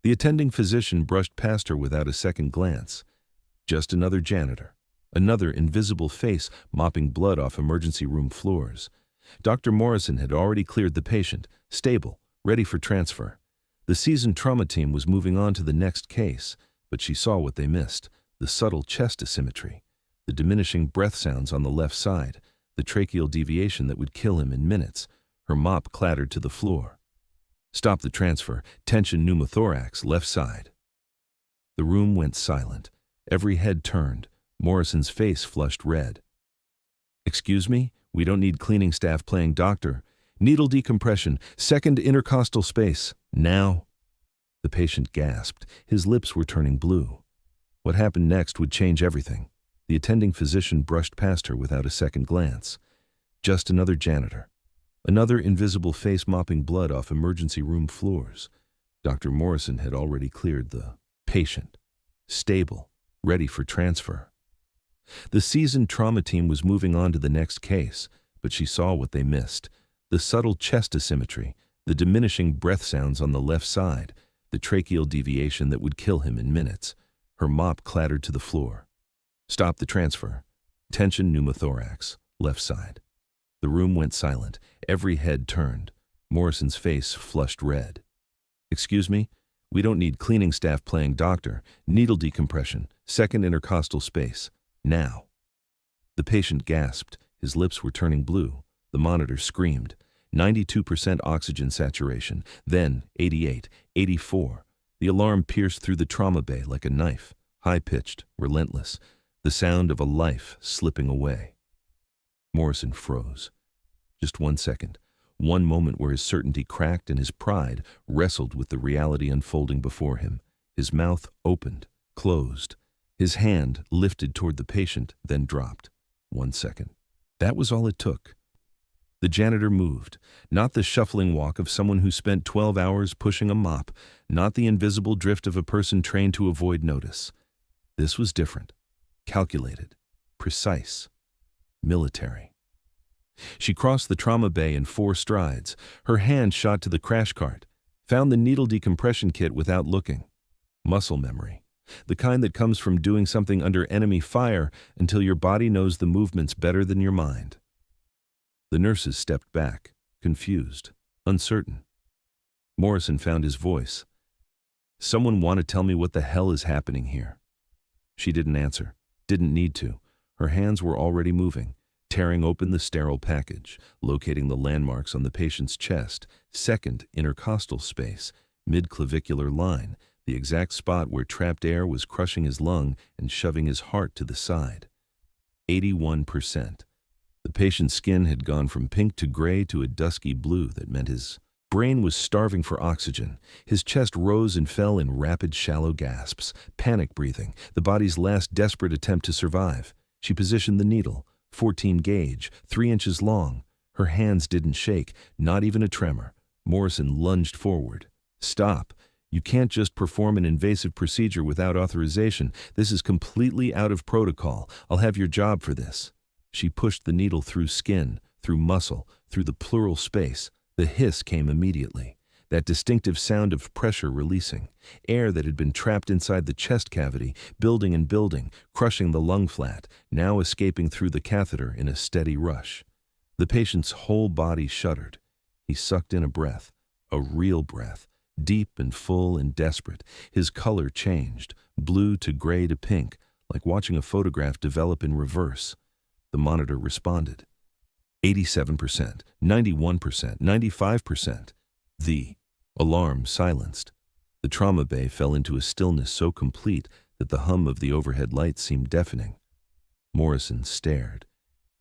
The attending physician brushed past her without a second glance. Just another janitor. Another invisible face mopping blood off emergency room floors. Dr. Morrison had already cleared the patient, stable, ready for transfer. The seasoned trauma team was moving on to the next case, but she saw what they missed: the subtle chest asymmetry, the diminishing breath sounds on the left side, the tracheal deviation that would kill him in minutes. Her mop clattered to the floor. Stop the transfer. Tension pneumothorax, left side. The room went silent. Every head turned. Morrison's face flushed red. Excuse me? We don't need cleaning staff playing doctor. Needle decompression, second intercostal space, now. The patient gasped. His lips were turning blue. What happened next would change everything. The attending physician brushed past her without a second glance. Just another janitor. Another invisible face mopping blood off emergency room floors. Dr. Morrison had already cleared the patient, stable, ready for transfer. The seasoned trauma team was moving on to the next case, but she saw what they missed: the subtle chest asymmetry, the diminishing breath sounds on the left side, the tracheal deviation that would kill him in minutes. Her mop clattered to the floor. Stop the transfer. Tension pneumothorax, left side. The room went silent. Every head turned. Morrison's face flushed red. Excuse me? We don't need cleaning staff playing doctor. Needle decompression, second intercostal space, now. The patient gasped. His lips were turning blue. The monitor screamed. 92% oxygen saturation, then 88, 84. The alarm pierced through the trauma bay like a knife, high-pitched, relentless, the sound of a life slipping away. Morrison froze. Just 1 second, one moment where his certainty cracked and his pride wrestled with the reality unfolding before him. His mouth opened, closed. His hand lifted toward the patient, then dropped. 1 second. That was all it took. The janitor moved, not the shuffling walk of someone who spent 12 hours pushing a mop, not the invisible drift of a person trained to avoid notice. This was different, calculated, precise, military. She crossed the trauma bay in 4 strides. Her hand shot to the crash cart, found the needle decompression kit without looking. Muscle memory, the kind that comes from doing something under enemy fire until your body knows the movements better than your mind. The nurses stepped back, confused, uncertain. Morrison found his voice. Someone want to tell me what the hell is happening here? She didn't answer, didn't need to. Her hands were already moving, tearing open the sterile package, locating the landmarks on the patient's chest, second intercostal space, mid-clavicular line, the exact spot where trapped air was crushing his lung and shoving his heart to the side. 81%. The patient's skin had gone from pink to gray to a dusky blue that meant his brain was starving for oxygen. His chest rose and fell in rapid, shallow gasps, panic breathing, the body's last desperate attempt to survive. She positioned the needle, 14 gauge, 3 inches long. Her hands didn't shake, not even a tremor. Morrison lunged forward. Stop. You can't just perform an invasive procedure without authorization. This is completely out of protocol. I'll have your job for this. She pushed the needle through skin, through muscle, through the pleural space. The hiss came immediately, that distinctive sound of pressure releasing, air that had been trapped inside the chest cavity, building and building, crushing the lung flat, now escaping through the catheter in a steady rush. The patient's whole body shuddered. He sucked in a breath, a real breath, deep and full and desperate. His color changed, blue to gray to pink, like watching a photograph develop in reverse. The monitor responded. 87%, 91%, 95%. The alarm silenced. The trauma bay fell into a stillness so complete that the hum of the overhead lights seemed deafening. Morrison stared.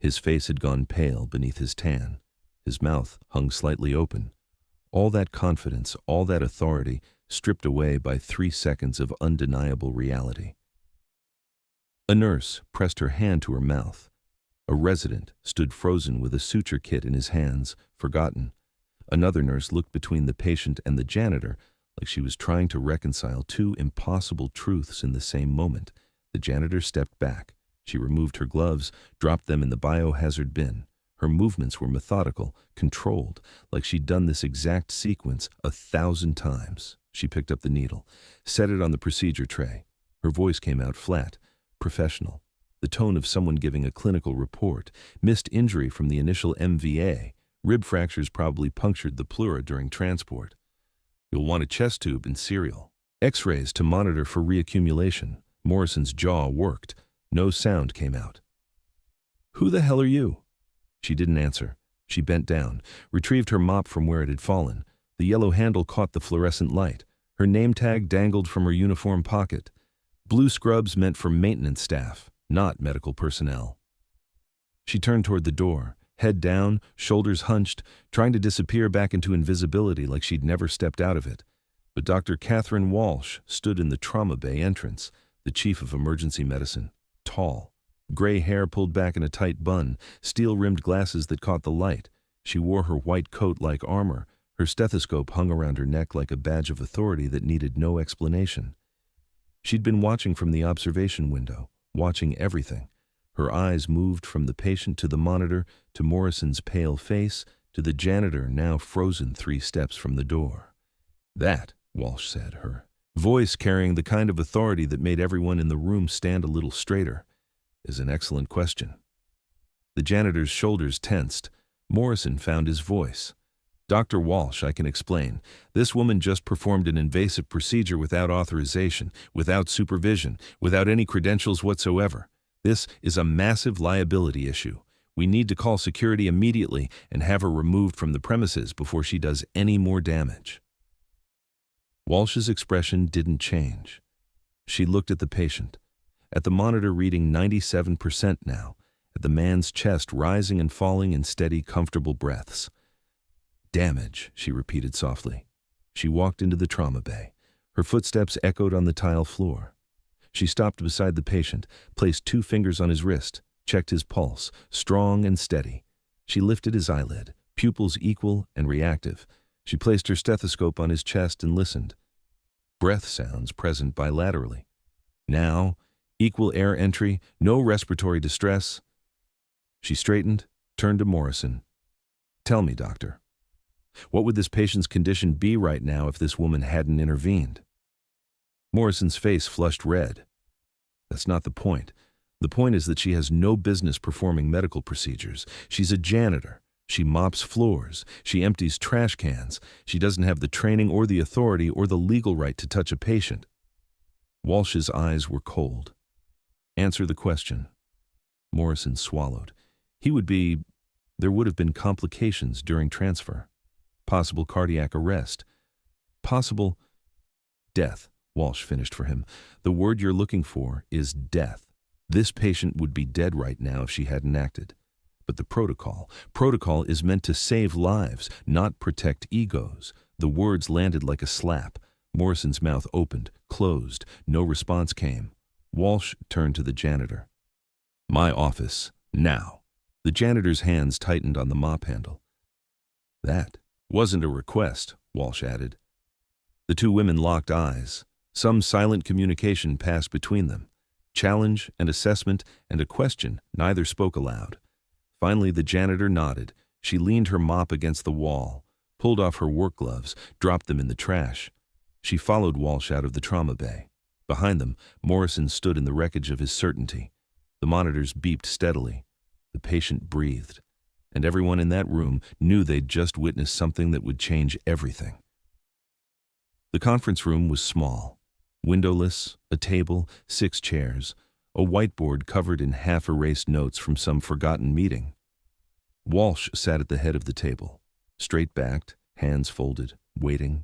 His face had gone pale beneath his tan. His mouth hung slightly open. All that confidence, all that authority, stripped away by 3 seconds of undeniable reality. A nurse pressed her hand to her mouth. A resident stood frozen with a suture kit in his hands, forgotten. Another nurse looked between the patient and the janitor like she was trying to reconcile 2 impossible truths in the same moment. The janitor stepped back. She removed her gloves, dropped them in the biohazard bin. Her movements were methodical, controlled, like she'd done this exact sequence 1,000 times. She picked up the needle, set it on the procedure tray. Her voice came out flat, professional, the tone of someone giving a clinical report. Missed injury from the initial MVA. Rib fractures probably punctured the pleura during transport. You'll want a chest tube and serial. X-rays to monitor for reaccumulation. Morrison's jaw worked. No sound came out. "Who the hell are you?" She didn't answer. She bent down, retrieved her mop from where it had fallen. The yellow handle caught the fluorescent light. Her name tag dangled from her uniform pocket. Blue scrubs meant for maintenance staff, not medical personnel. She turned toward the door, head down, shoulders hunched, trying to disappear back into invisibility like she'd never stepped out of it. But Dr. Catherine Walsh stood in the trauma bay entrance, the chief of emergency medicine, tall. Gray hair pulled back in a tight bun, steel-rimmed glasses that caught the light. She wore her white coat like armor. Her stethoscope hung around her neck like a badge of authority that needed no explanation. She'd been watching from the observation window, watching everything. Her eyes moved from the patient to the monitor, to Morrison's pale face, to the janitor now frozen 3 steps from the door. "That," Walsh said, her voice carrying the kind of authority that made everyone in the room stand a little straighter, "is an excellent question." The janitor's shoulders tensed. Morrison found his voice. "Dr. Walsh, I can explain. This woman just performed an invasive procedure without authorization, without supervision, without any credentials whatsoever. This is a massive liability issue. We need to call security immediately and have her removed from the premises before she does any more damage." Walsh's expression didn't change. She looked at the patient, at the monitor reading 97% now, at the man's chest rising and falling in steady, comfortable breaths. "Damage," she repeated softly. She walked into the trauma bay. Her footsteps echoed on the tile floor. She stopped beside the patient, placed 2 fingers on his wrist, checked his pulse, strong and steady. She lifted his eyelid, pupils equal and reactive. She placed her stethoscope on his chest and listened. Breath sounds present bilaterally. Now, equal air entry, no respiratory distress. She straightened, turned to Morrison. "Tell me, doctor, what would this patient's condition be right now if this woman hadn't intervened?" Morrison's face flushed red. "That's not the point. The point is that she has no business performing medical procedures. She's a janitor. She mops floors. She empties trash cans. She doesn't have the training or the authority or the legal right to touch a patient." Walsh's eyes were cold. "Answer the question." Morrison swallowed. There would have been complications during transfer. Possible cardiac arrest. Possible death, Walsh finished for him. "The word you're looking for is death. This patient would be dead right now if she hadn't acted. But the protocol is meant to save lives, not protect egos." The words landed like a slap. Morrison's mouth opened, closed. No response came. Walsh turned to the janitor. "My office, now." The janitor's hands tightened on the mop handle. "That wasn't a request," Walsh added. The 2 women locked eyes. Some silent communication passed between them. Challenge and assessment and a question, neither spoke aloud. Finally, the janitor nodded. She leaned her mop against the wall, pulled off her work gloves, dropped them in the trash. She followed Walsh out of the trauma bay. Behind them, Morrison stood in the wreckage of his certainty. The monitors beeped steadily. The patient breathed. And everyone in that room knew they'd just witnessed something that would change everything. The conference room was small. Windowless, a table, 6 chairs, a whiteboard covered in half-erased notes from some forgotten meeting. Walsh sat at the head of the table, straight-backed, hands folded, waiting.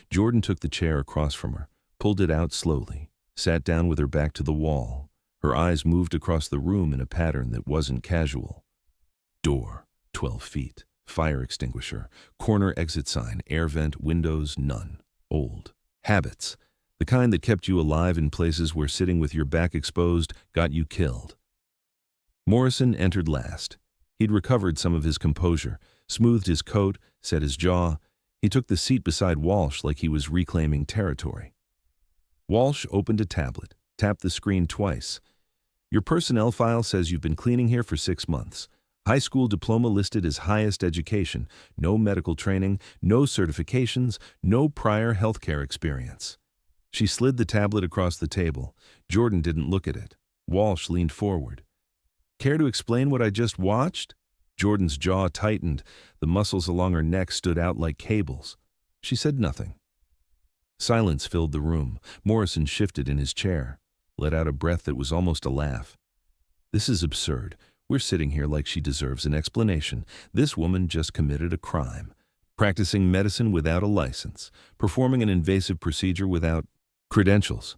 Jordan took the chair across from her, pulled it out slowly, sat down with her back to the wall. Her eyes moved across the room in a pattern that wasn't casual. Door, 12 feet, fire extinguisher, corner exit sign, air vent, windows, none. Old. Habits. The kind that kept you alive in places where sitting with your back exposed got you killed. Morrison entered last. He'd recovered some of his composure, smoothed his coat, set his jaw. He took the seat beside Walsh like he was reclaiming territory. Walsh opened a tablet, tapped the screen twice. "Your personnel file says you've been cleaning here for 6 months. High school diploma listed as highest education, no medical training, no certifications, no prior healthcare experience. She slid the tablet across the table. Jordan didn't look at it. Walsh leaned forward. Care to explain what I just watched? Jordan's jaw tightened. The muscles along her neck stood out like cables. She said nothing. Silence filled the room. Morrison shifted in his chair, let out a breath that was almost a laugh. This is absurd. We're sitting here like she deserves an explanation. This woman just committed a crime. Practicing medicine without a license. Performing an invasive procedure without credentials.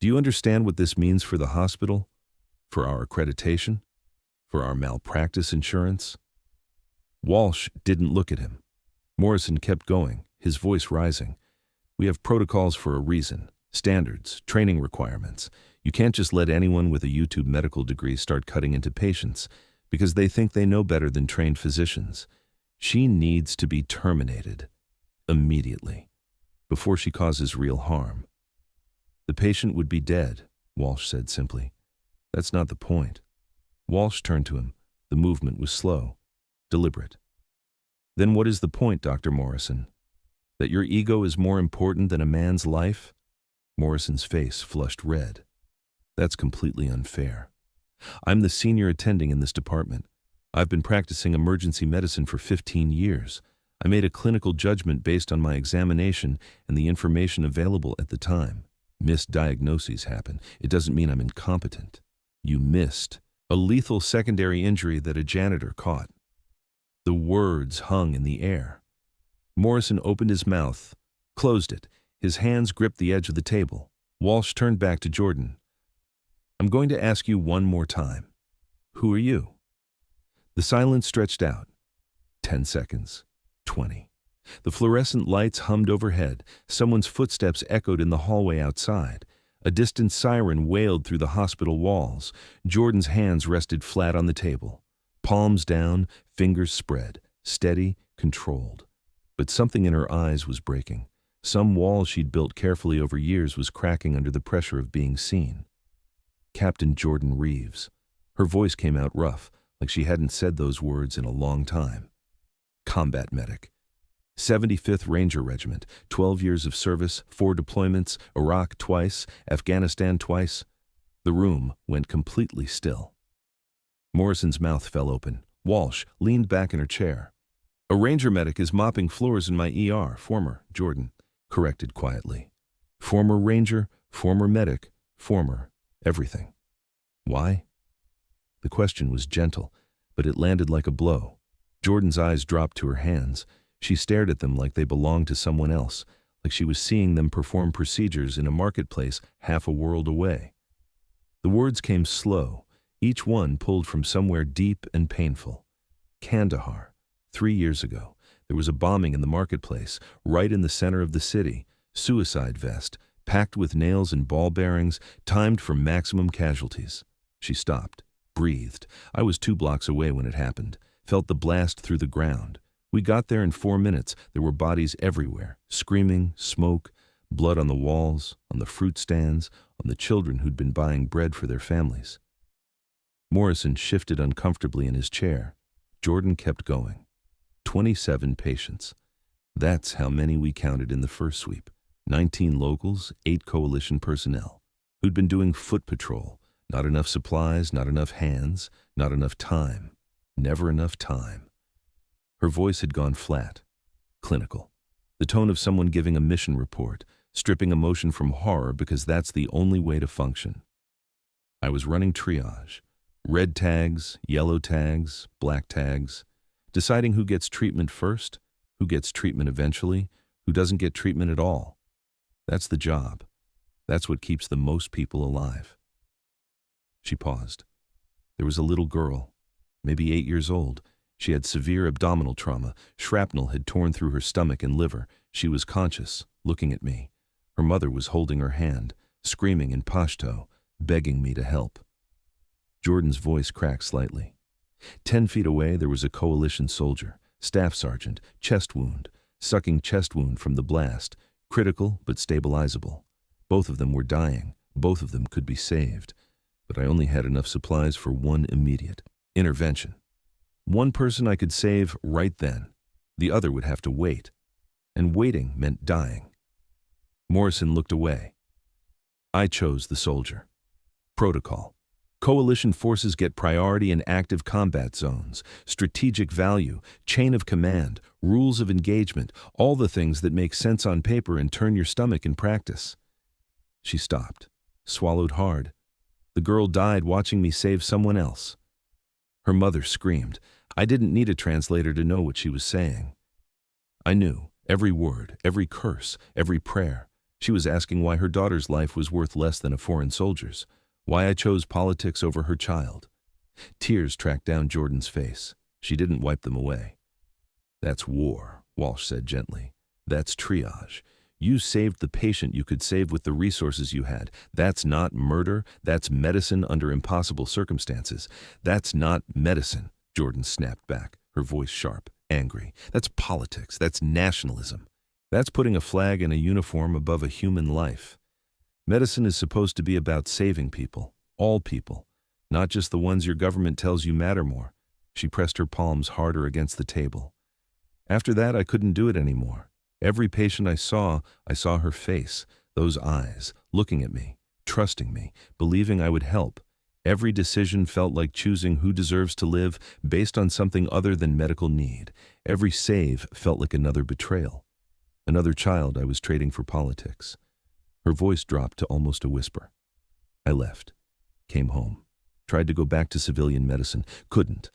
Do you understand what this means for the hospital? For our accreditation? For our malpractice insurance? Walsh didn't look at him. Morrison kept going, his voice rising. We have protocols for a reason. Standards, training requirements. You can't just let anyone with a YouTube medical degree start cutting into patients because they think they know better than trained physicians. She needs to be terminated immediately before she causes real harm. The patient would be dead, Walsh said simply. That's not the point. Walsh turned to him. The movement was slow, deliberate. Then what is the point, Dr. Morrison? That your ego is more important than a man's life? Morrison's face flushed red. That's completely unfair. I'm the senior attending in this department. I've been practicing emergency medicine for 15 years. I made a clinical judgment based on my examination and the information available at the time. Misdiagnoses happen. It doesn't mean I'm incompetent. You missed a lethal secondary injury that a janitor caught. The words hung in the air. Morrison opened his mouth, closed it. His hands gripped the edge of the table. Walsh turned back to Jordan. I'm going to ask you one more time. Who are you? The silence stretched out. 10 seconds. 20. The fluorescent lights hummed overhead. Someone's footsteps echoed in the hallway outside. A distant siren wailed through the hospital walls. Jordan's hands rested flat on the table. Palms down, fingers spread. Steady, controlled. But something in her eyes was breaking. Some wall she'd built carefully over years was cracking under the pressure of being seen. Captain Jordan Reeves. Her voice came out rough, like she hadn't said those words in a long time. Combat medic. 75th Ranger Regiment, 12 years of service, 4 deployments, Iraq twice, Afghanistan twice. The room went completely still. Morrison's mouth fell open. Walsh leaned back in her chair. A Ranger medic is mopping floors in my ER, former, Jordan corrected quietly. Former Ranger, former medic, former everything. Why? The question was gentle, but it landed like a blow. Jordan's eyes dropped to her hands. She stared at them like they belonged to someone else, like she was seeing them perform procedures in a marketplace half a world away. The words came slow, each one pulled from somewhere deep and painful. Kandahar. 3 years ago, there was a bombing in the marketplace, right in the center of the city. Suicide vest, packed with nails and ball bearings, timed for maximum casualties. She stopped, breathed. I was 2 blocks away when it happened, felt the blast through the ground. We got there in 4 minutes. There were bodies everywhere, screaming, smoke, blood on the walls, on the fruit stands, on the children who'd been buying bread for their families. Morrison shifted uncomfortably in his chair. Jordan kept going. 27 patients. That's how many we counted in the first sweep. 19 locals, 8 coalition personnel, who'd been doing foot patrol. Not enough supplies, not enough hands, not enough time. Never enough time. Her voice had gone flat, clinical. The tone of someone giving a mission report, stripping emotion from horror because that's the only way to function. I was running triage. Red tags, yellow tags, black tags. Deciding who gets treatment first, who gets treatment eventually, who doesn't get treatment at all. That's the job. That's what keeps the most people alive. She paused. There was a little girl, maybe 8 years old. She had severe abdominal trauma. Shrapnel had torn through her stomach and liver. She was conscious, looking at me. Her mother was holding her hand, screaming in Pashto, begging me to help. Jordan's voice cracked slightly. 10 feet away, there was a coalition soldier, staff sergeant, chest wound, sucking chest wound from the blast, critical but stabilizable. Both of them were dying. Both of them could be saved. But I only had enough supplies for one immediate intervention. One person I could save right then. The other would have to wait. And waiting meant dying. Morrison looked away. I chose the soldier. Protocol. Coalition forces get priority in active combat zones, strategic value, chain of command, rules of engagement, all the things that make sense on paper and turn your stomach in practice. She stopped, swallowed hard. The girl died watching me save someone else. Her mother screamed. I didn't need a translator to know what she was saying. I knew every word, every curse, every prayer. She was asking why her daughter's life was worth less than a foreign soldier's, why I chose politics over her child. Tears tracked down Jordan's face. She didn't wipe them away. That's war, Walsh said gently. That's triage. You saved the patient you could save with the resources you had. That's not murder. That's medicine under impossible circumstances. That's not medicine, Jordan snapped back, her voice sharp, angry. That's politics. That's nationalism. That's putting a flag and a uniform above a human life. Medicine is supposed to be about saving people, all people, not just the ones your government tells you matter more. She pressed her palms harder against the table. After that, I couldn't do it anymore. Every patient I saw her face, those eyes, looking at me, trusting me, believing I would help. Every decision felt like choosing who deserves to live based on something other than medical need. Every save felt like another betrayal. Another child I was trading for politics. Her voice dropped to almost a whisper. I left, came home, tried to go back to civilian medicine, couldn't.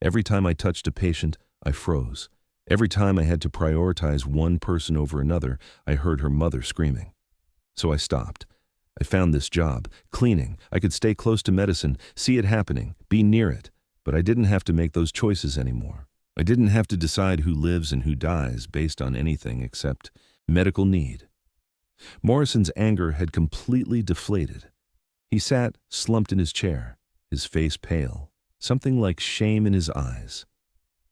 Every time I touched a patient, I froze. Every time I had to prioritize one person over another, I heard her mother screaming. So I stopped. I found this job, cleaning. I could stay close to medicine, see it happening, be near it. But I didn't have to make those choices anymore. I didn't have to decide who lives and who dies based on anything except medical need. Morrison's anger had completely deflated. He sat, slumped in his chair, his face pale, something like shame in his eyes.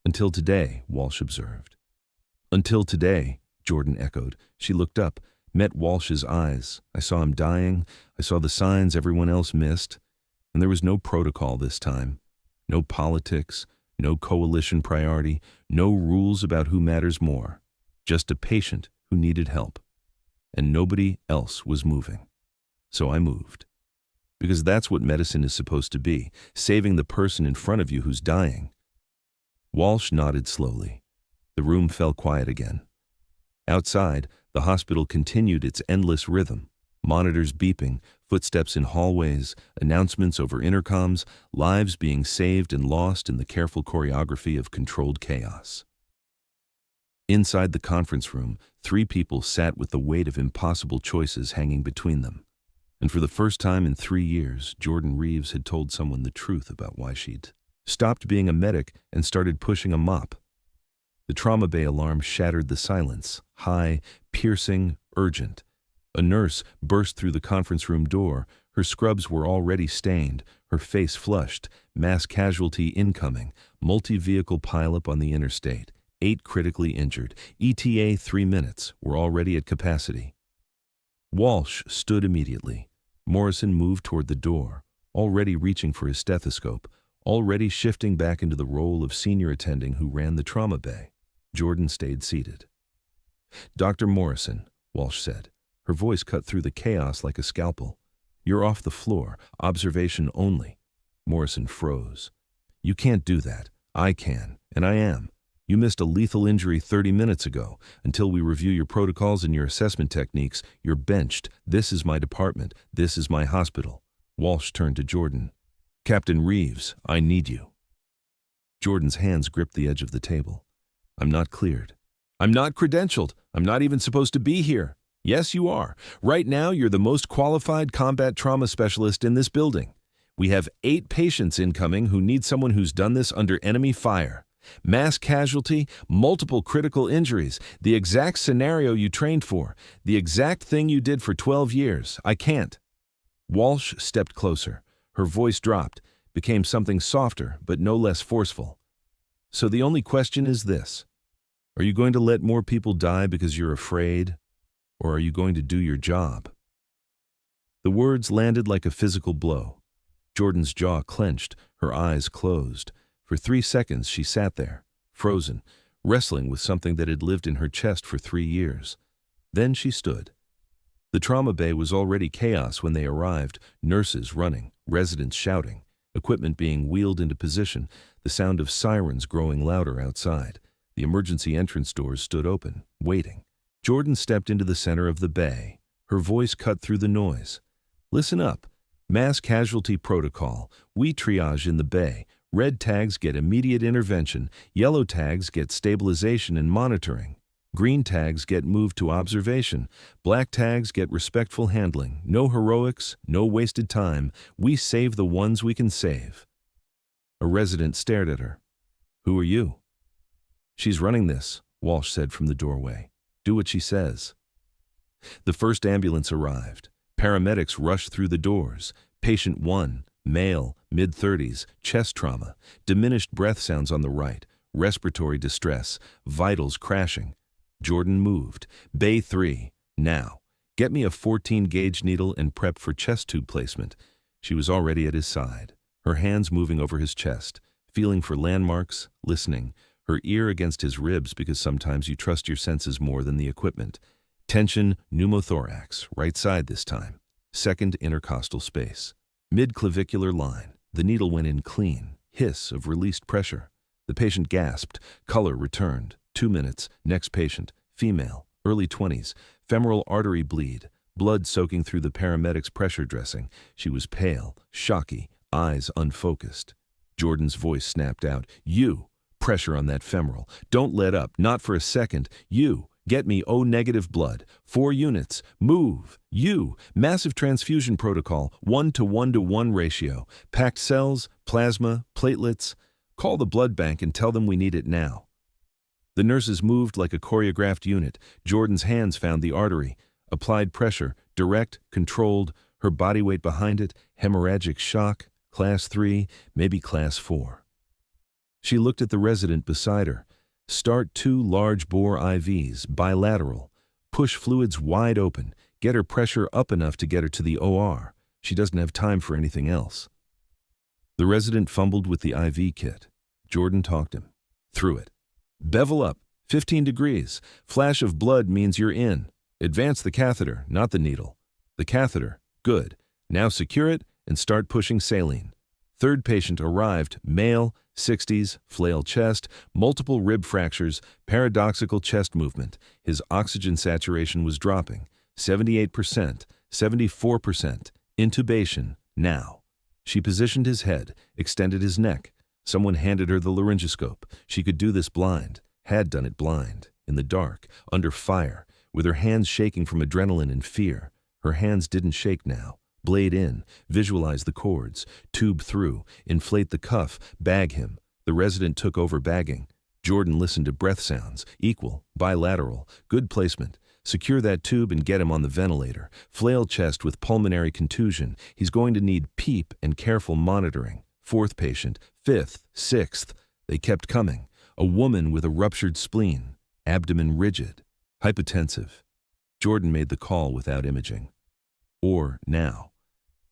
Until today, Walsh observed. Until today, Jordan echoed. She looked up, met Walsh's eyes. I saw him dying. I saw the signs everyone else missed. And there was no protocol this time. No politics, no coalition priority, no rules about who matters more. Just a patient who needed help. And nobody else was moving. So I moved. Because that's what medicine is supposed to be, saving the person in front of you who's dying. Walsh nodded slowly. The room fell quiet again. Outside, the hospital continued its endless rhythm. Monitors beeping, footsteps in hallways, announcements over intercoms, lives being saved and lost in the careful choreography of controlled chaos. Inside the conference room, 3 people sat with the weight of impossible choices hanging between them. And for the first time in 3 years, Jordan Reeves had told someone the truth about why she'd stopped being a medic and started pushing a mop. The trauma bay alarm shattered the silence, high, piercing, urgent. A nurse burst through the conference room door. Her scrubs were already stained, her face flushed, mass casualty incoming, multi-vehicle pileup on the interstate. 8 critically injured, ETA 3 minutes, were already at capacity. Walsh stood immediately. Morrison moved toward the door, already reaching for his stethoscope, already shifting back into the role of senior attending who ran the trauma bay. Jordan stayed seated. Dr. Morrison, Walsh said. Her voice cut through the chaos like a scalpel. You're off the floor, observation only. Morrison froze. You can't do that. I can, and I am. You missed a lethal injury 30 minutes ago. Until we review your protocols and your assessment techniques, you're benched. This is my department. This is my hospital. Walsh turned to Jordan. Captain Reeves, I need you. Jordan's hands gripped the edge of the table. I'm not cleared. I'm not credentialed. I'm not even supposed to be here. Yes, you are. Right now, you're the most qualified combat trauma specialist in this building. We have 8 patients incoming who need someone who's done this under enemy fire. Mass casualty, multiple critical injuries, the exact scenario you trained for, the exact thing you did for 12 years. I can't. Walsh stepped closer. Her voice dropped, became something softer, but no less forceful. So the only question is this. Are you going to let more people die because you're afraid? Or are you going to do your job? The words landed like a physical blow. Jordan's jaw clenched, her eyes closed. For 3 seconds she sat there, frozen, wrestling with something that had lived in her chest for 3 years. Then she stood. The trauma bay was already chaos when they arrived, nurses running, residents shouting, equipment being wheeled into position, the sound of sirens growing louder outside. The emergency entrance doors stood open, waiting. Jordan stepped into the center of the bay. Her voice cut through the noise. "Listen up. Mass casualty protocol. We triage in the bay. Red tags get immediate intervention. Yellow tags get stabilization and monitoring. Green tags get moved to observation. Black tags get respectful handling. No heroics, no wasted time. We save the ones we can save." A resident stared at her. "Who are you?" "She's running this," Walsh said from the doorway. "Do what she says." The first ambulance arrived. Paramedics rushed through the doors. Patient 1, male, mid-30s, chest trauma, diminished breath sounds on the right, respiratory distress, vitals crashing. Jordan moved. "Bay 3, now. Get me a 14-gauge needle and prep for chest tube placement." She was already at his side, her hands moving over his chest, feeling for landmarks, listening, her ear against his ribs because sometimes you trust your senses more than the equipment. Tension, pneumothorax, right side this time. Second intercostal space. Mid-clavicular line. The needle went in clean. Hiss of released pressure. The patient gasped. Color returned. 2 minutes. Next patient. Female. Early 20s. Femoral artery bleed. Blood soaking through the paramedic's pressure dressing. She was pale, shocky, eyes unfocused. Jordan's voice snapped out. "You! Pressure on that femoral. Don't let up. Not for a second. You! Get me O-negative blood. 4 units. Move. You! Massive transfusion protocol. 1-to-1-to-1 ratio. Packed cells, plasma, platelets. Call the blood bank and tell them we need it now." The nurses moved like a choreographed unit. Jordan's hands found the artery. Applied pressure, direct, controlled, her body weight behind it, hemorrhagic shock, class 3, maybe class 4. She looked at the resident beside her. Start 2 large-bore IVs, bilateral. Push fluids wide open. Get her pressure up enough to get her to the OR. She doesn't have time for anything else. The resident fumbled with the IV kit. Jordan talked him through it. "Bevel up, 15 degrees. Flash of blood means you're in. Advance the catheter, not the needle. The catheter, good. Now secure it and start pushing saline." Third patient arrived, male, 60s, flail chest, multiple rib fractures, paradoxical chest movement. His oxygen saturation was dropping. 78%, 74%. Intubation, now. She positioned his head, extended his neck. Someone handed her the laryngoscope. She could do this blind, had done it blind, in the dark, under fire, with her hands shaking from adrenaline and fear. Her hands didn't shake now. Blade in, visualize the cords, tube through, inflate the cuff, bag him. The resident took over bagging. Jordan listened to breath sounds, equal, bilateral, good placement. Secure that tube and get him on the ventilator. Flail chest with pulmonary contusion. He's going to need PEEP and careful monitoring. Fourth patient, fifth, sixth. They kept coming. A woman with a ruptured spleen, abdomen rigid, hypotensive. Jordan made the call without imaging. Or now.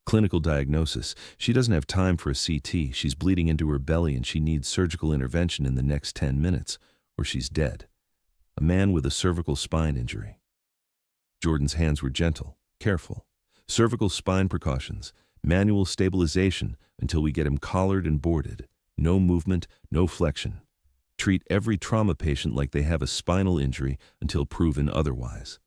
Clinical diagnosis. She doesn't have time for a CT. She's bleeding into her belly and she needs surgical intervention in the next 10 minutes, or she's dead. A man with a cervical spine injury. Jordan's hands were gentle, careful. Cervical spine precautions, manual stabilization until we get him collared and boarded. No movement, no flexion. Treat every trauma patient like they have a spinal injury until proven otherwise.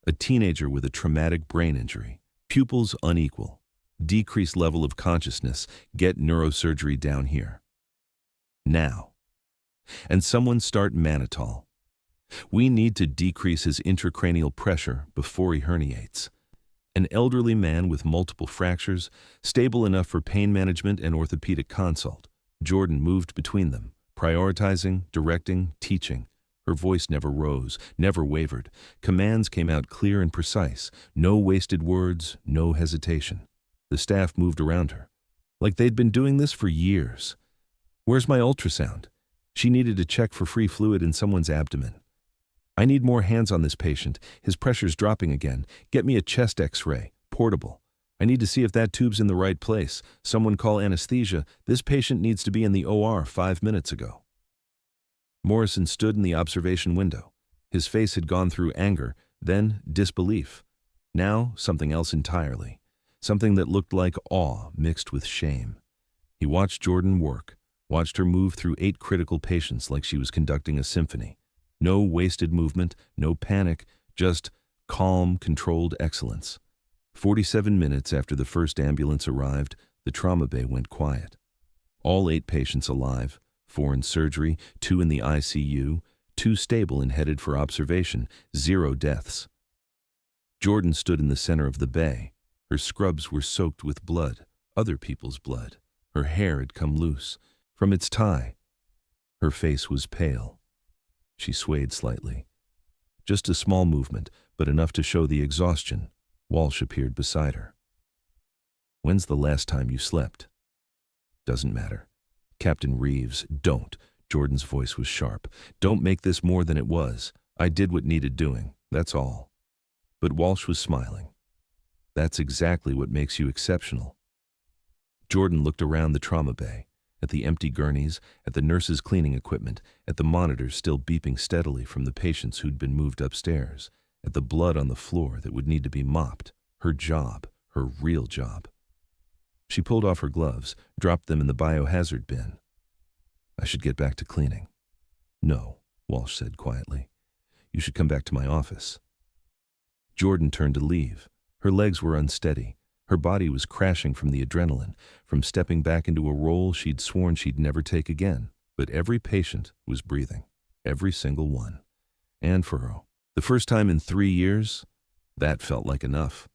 A teenager with a traumatic brain injury. Pupils unequal. Decreased level of consciousness. Get neurosurgery down here. Now. And someone start mannitol. We need to decrease his intracranial pressure before he herniates. An elderly man with multiple fractures, stable enough for pain management and orthopedic consult. Jordan moved between them, prioritizing, directing, teaching. Her voice never rose, never wavered. Commands came out clear and precise. No wasted words, no hesitation. The staff moved around her, like they'd been doing this for years. Where's my ultrasound? She needed to check for free fluid in someone's abdomen. I need more hands on this patient. His pressure's dropping again. Get me a chest x-ray, portable. I need to see if that tube's in the right place. Someone call anesthesia. This patient needs to be in the OR 5 minutes ago. Morrison stood in the observation window. His face had gone through anger, then disbelief. Now, something else entirely. Something that looked like awe mixed with shame. He watched Jordan work, watched her move through 8 critical patients like she was conducting a symphony. No wasted movement, no panic, just calm, controlled excellence. 47 minutes after the first ambulance arrived, the trauma bay went quiet. All 8 patients alive, 4 in surgery, 2 in the ICU, 2 stable and headed for observation, 0 deaths. Jordan stood in the center of the bay. Her scrubs were soaked with blood, other people's blood. Her hair had come loose from its tie. Her face was pale. She swayed slightly. Just a small movement, but enough to show the exhaustion. Walsh appeared beside her. "When's the last time you slept?" "Doesn't matter." "Captain Reeves, don't." Jordan's voice was sharp. "Don't make this more than it was. I did what needed doing, that's all." But Walsh was smiling. "That's exactly what makes you exceptional." Jordan looked around the trauma bay, at the empty gurneys, at the nurses' cleaning equipment, at the monitors still beeping steadily from the patients who'd been moved upstairs, at the blood on the floor that would need to be mopped. Her job, her real job. She pulled off her gloves, dropped them in the biohazard bin. "I should get back to cleaning." "No," Walsh said quietly. "You should come back to my office." Jordan turned to leave. Her legs were unsteady. Her body was crashing from the adrenaline, from stepping back into a role she'd sworn she'd never take again. But every patient was breathing, every single one. And for her, the first time in 3 years, that felt like enough.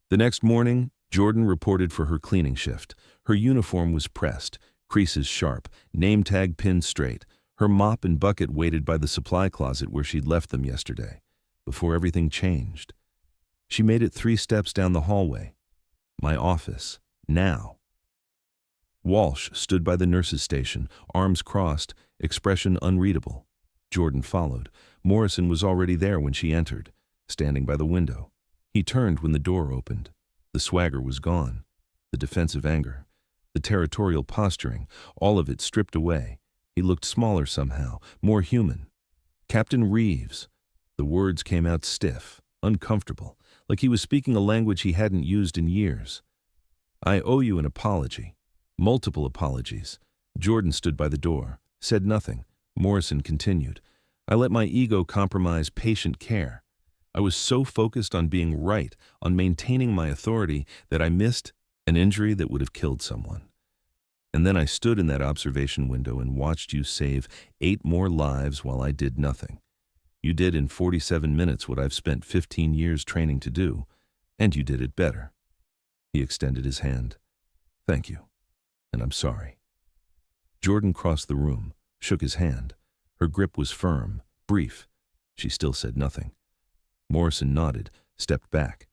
The next morning, Jordan reported for her cleaning shift. Her uniform was pressed, creases sharp, name tag pinned straight. Her mop and bucket waited by the supply closet where she'd left them yesterday, before everything changed. She made it 3 steps down the hallway. My office. Now. Walsh stood by the nurse's station, arms crossed, expression unreadable. Jordan followed. Morrison was already there when she entered, standing by the window. He turned when the door opened. The swagger was gone. The defensive anger. The territorial posturing, all of it stripped away. He looked smaller somehow, more human. "Captain Reeves." The words came out stiff, uncomfortable, like he was speaking a language he hadn't used in years. "I owe you an apology." Multiple apologies. Jordan stood by the door, said nothing. Morrison continued. "I let my ego compromise patient care. I was so focused on being right, on maintaining my authority, that I missed an injury that would have killed someone. And then I stood in that observation window and watched you save 8 more lives while I did nothing. You did in 47 minutes what I've spent 15 years training to do, and you did it better." He extended his hand. "Thank you, and I'm sorry." Jordan crossed the room, shook his hand. Her grip was firm, brief. She still said nothing. Morrison nodded, stepped back.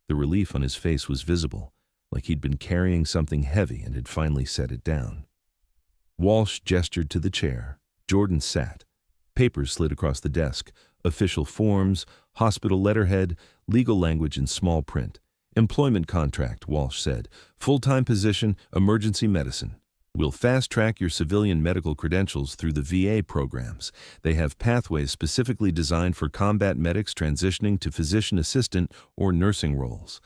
The relief on his face was visible, like he'd been carrying something heavy and had finally set it down. Walsh gestured to the chair. Jordan sat. Papers slid across the desk. Official forms, hospital letterhead, legal language in small print. "Employment contract," Walsh said. "Full-time position, emergency medicine. We'll fast-track your civilian medical credentials through the VA programs. They have pathways specifically designed for combat medics transitioning to physician assistant or nursing roles.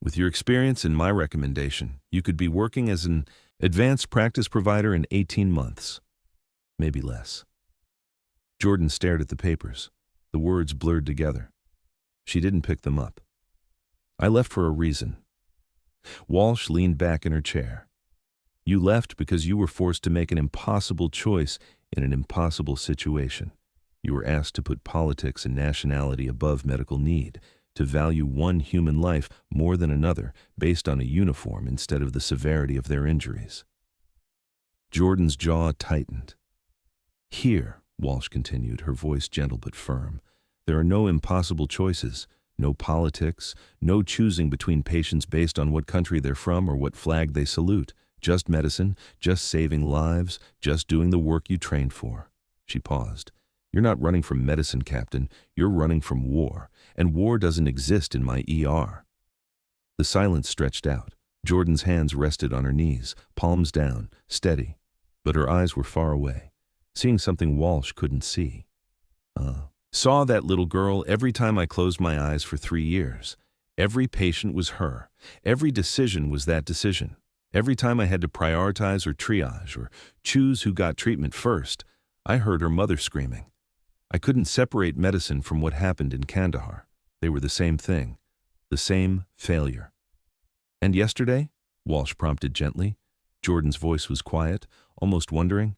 With your experience and my recommendation, you could be working as an advanced practice provider in 18 months. Maybe less." Jordan stared at the papers. The words blurred together. She didn't pick them up. "I left for a reason." Walsh leaned back in her chair. "You left because you were forced to make an impossible choice in an impossible situation. You were asked to put politics and nationality above medical need, to value one human life more than another based on a uniform instead of the severity of their injuries." Jordan's jaw tightened. "Here," Walsh continued, her voice gentle but firm, "there are no impossible choices, no politics, no choosing between patients based on what country they're from or what flag they salute. Just medicine, just saving lives, just doing the work you trained for." She paused. "You're not running from medicine, Captain. You're running from war, and war doesn't exist in my ER." The silence stretched out. Jordan's hands rested on her knees, palms down, steady, but her eyes were far away, seeing something Walsh couldn't see. Saw that little girl every time I closed my eyes for 3 years. Every patient was her. Every decision was that decision. Every time I had to prioritize or triage or choose who got treatment first, I heard her mother screaming. I couldn't separate medicine from what happened in Kandahar. They were the same thing, the same failure. "And yesterday?" Walsh prompted gently. Jordan's voice was quiet, almost wondering.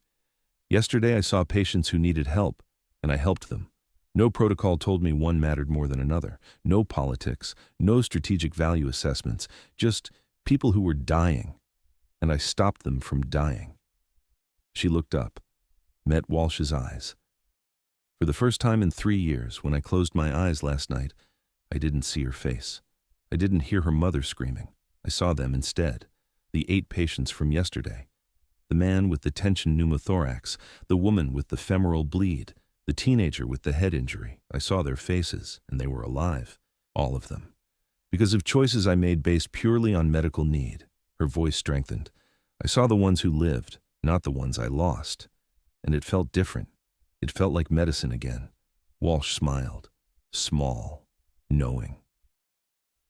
"Yesterday I saw patients who needed help, and I helped them. No protocol told me one mattered more than another. No politics, no strategic value assessments, just people who were dying, and I stopped them from dying." She looked up, met Walsh's eyes. For the first time in 3 years, when I closed my eyes last night, I didn't see her face. I didn't hear her mother screaming. I saw them instead, the 8 patients from yesterday. The man with the tension pneumothorax, the woman with the femoral bleed, the teenager with the head injury. I saw their faces, and they were alive, all of them. Because of choices I made based purely on medical need. Her voice strengthened. I saw the ones who lived, not the ones I lost. And it felt different. It felt like medicine again. Walsh smiled, small, knowing.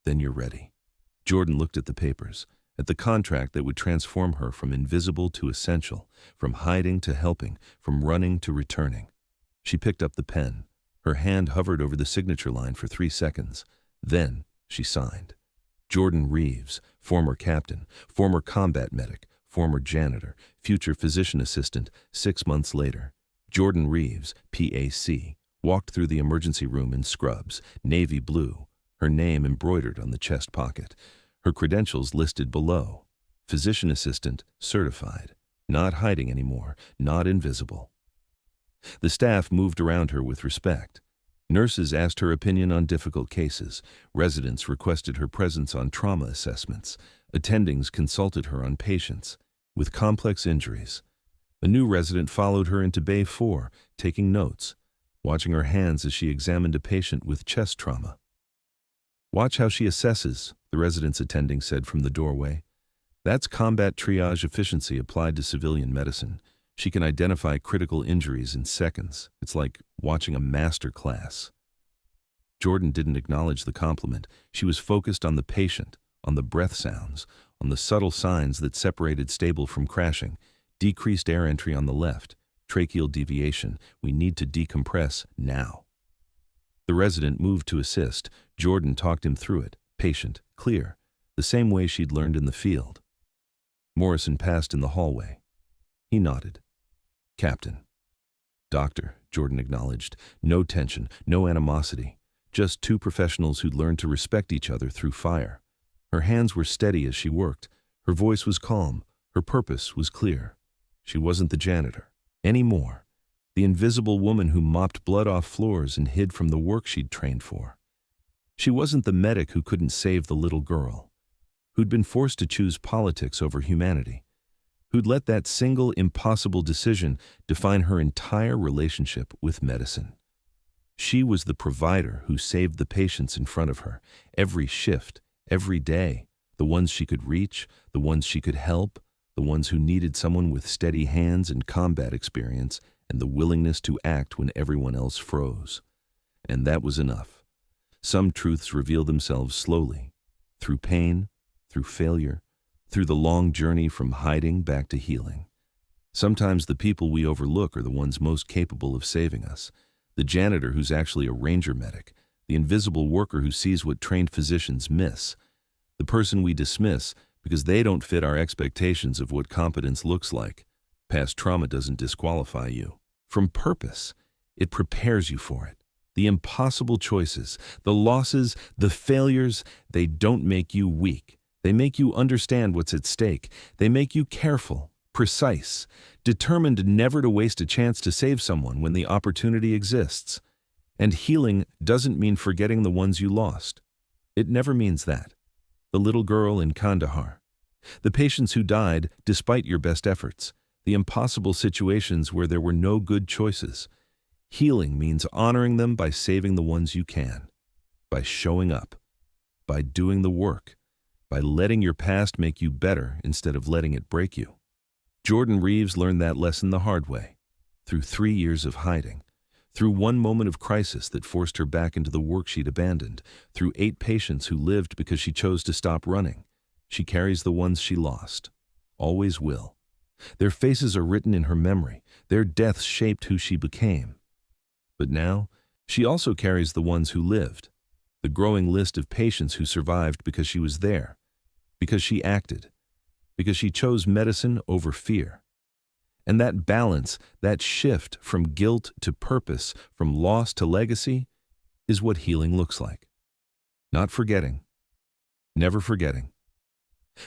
"Then you're ready." Jordan looked at the papers, at the contract that would transform her from invisible to essential, from hiding to helping, from running to returning. She picked up the pen. Her hand hovered over the signature line for 3 seconds. Then she signed. Jordan Reeves, former captain, former combat medic, former janitor, future physician assistant, 6 months later. Jordan Reeves, PAC, walked through the emergency room in scrubs, navy blue, her name embroidered on the chest pocket, her credentials listed below. Physician assistant, certified, not hiding anymore, not invisible. The staff moved around her with respect. Nurses asked her opinion on difficult cases. Residents requested her presence on trauma assessments. Attendings consulted her on patients with complex injuries. A new resident followed her into Bay 4, taking notes, watching her hands as she examined a patient with chest trauma. "Watch how she assesses," the resident's attending said from the doorway. "That's combat triage efficiency applied to civilian medicine. She can identify critical injuries in seconds. It's like watching a master class." Jordan didn't acknowledge the compliment. She was focused on the patient, on the breath sounds, on the subtle signs that separated stable from crashing. Decreased air entry on the left, tracheal deviation. We need to decompress now. The resident moved to assist. Jordan talked him through it, patient, clear, the same way she'd learned in the field. Morrison passed in the hallway. He nodded. "Captain." "Doctor," Jordan acknowledged. No tension, no animosity. Just 2 professionals who'd learned to respect each other through fire. Her hands were steady as she worked. Her voice was calm. Her purpose was clear. She wasn't the janitor anymore. The invisible woman who mopped blood off floors and hid from the work she'd trained for. She wasn't the medic who couldn't save the little girl, who'd been forced to choose politics over humanity, who'd let that single impossible decision define her entire relationship with medicine. She was the provider who saved the patients in front of her, every shift, every day, the ones she could reach, the ones she could help, the ones who needed someone with steady hands and combat experience and the willingness to act when everyone else froze. And that was enough. Some truths reveal themselves slowly, through pain, through failure, through the long journey from hiding back to healing. Sometimes the people we overlook are the ones most capable of saving us. The janitor who's actually a ranger medic, the invisible worker who sees what trained physicians miss, the person we dismiss because they don't fit our expectations of what competence looks like. Past trauma doesn't disqualify you from purpose. It prepares you for it. The impossible choices, the losses, the failures, they don't make you weak. They make you understand what's at stake. They make you careful, precise, determined never to waste a chance to save someone when the opportunity exists. And healing doesn't mean forgetting the ones you lost. It never means that. The little girl in Kandahar, the patients who died despite your best efforts, the impossible situations where there were no good choices. Healing means honoring them by saving the ones you can, by showing up, by doing the work, by letting your past make you better instead of letting it break you. Jordan Reeves learned that lesson the hard way, through 3 years of hiding, through one moment of crisis that forced her back into the work she'd abandoned, through 8 patients who lived because she chose to stop running. She carries the ones she lost, always will. Their faces are written in her memory, their deaths shaped who she became. But now, she also carries the ones who lived, the growing list of patients who survived because she was there, because she acted, because she chose medicine over fear. And that balance, that shift from guilt to purpose, from loss to legacy, is what healing looks like. Not forgetting, never forgetting,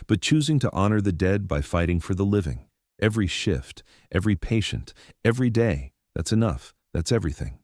but choosing to honor the dead by fighting for the living. Every shift, every patient, every day, that's enough, that's everything.